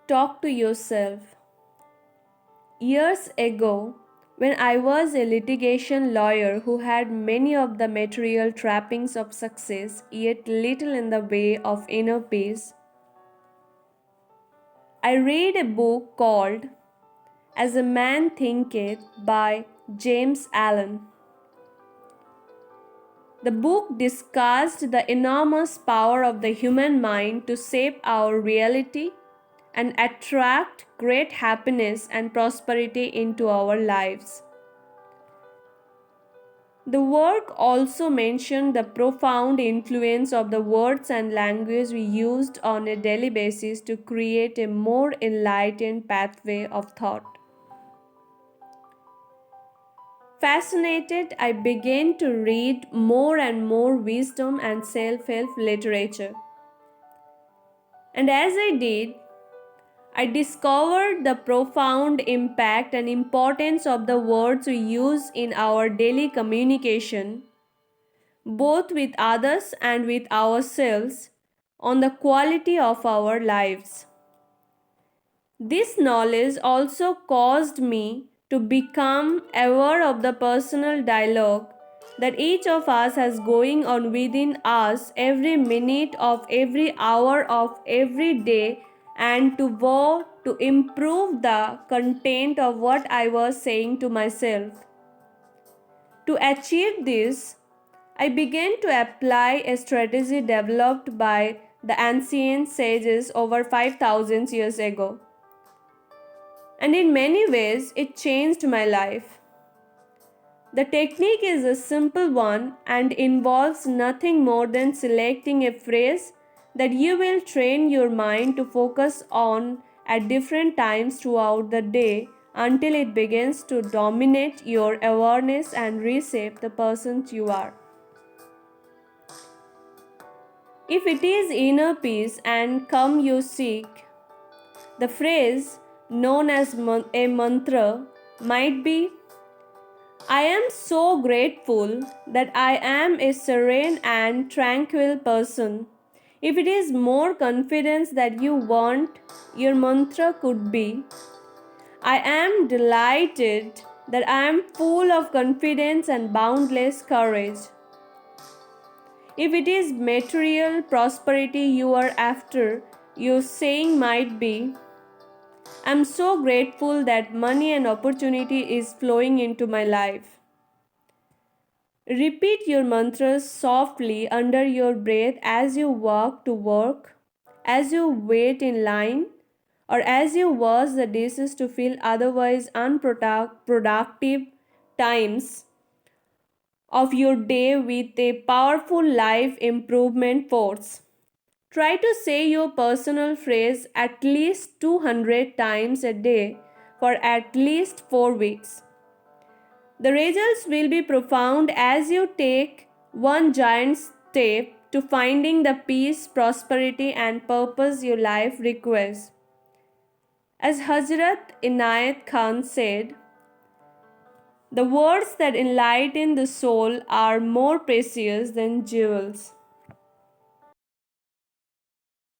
Talk to yourself. Years ago, when I was a litigation lawyer who had many of the material trappings of success, yet little in the way of inner peace, I read a book called As a Man Thinketh by James Allen. The book discussed the enormous power of the human mind to shape our reality and attract great happiness and prosperity into our lives. The work also mentioned the profound influence of the words and language we used on a daily basis to create a more enlightened pathway of thought. Fascinated, I began to read more and more wisdom and self-help literature. And as I did, I discovered the profound impact and importance of the words we use in our daily communication, both with others and with ourselves, on the quality of our lives. This knowledge also caused me to become aware of the personal dialogue that each of us has going on within us every minute of every hour of every day, and to vow to improve the content of what I was saying to myself. To achieve this, I began to apply a strategy developed by the ancient sages over 5,000 years ago. And in many ways, it changed my life. The technique is a simple one and involves nothing more than selecting a phrase that you will train your mind to focus on at different times throughout the day until it begins to dominate your awareness and reshape the person you are. If it is inner peace and calm you seek, the phrase known as a mantra might be, I am so grateful that I am a serene and tranquil person. If it is more confidence that you want, your mantra could be, I am delighted that I am full of confidence and boundless courage. If it is material prosperity you are after, your saying might be, I'm so grateful that money and opportunity is flowing into my life. Repeat your mantras softly under your breath as you walk to work, as you wait in line, or as you wash the dishes to fill otherwise unproductive times of your day with a powerful life improvement force. Try to say your personal phrase at least 200 times a day for at least 4 weeks. The results will be profound as you take one giant step to finding the peace, prosperity, and purpose your life requires. As Hazrat Inayat Khan said, the words that enlighten the soul are more precious than jewels.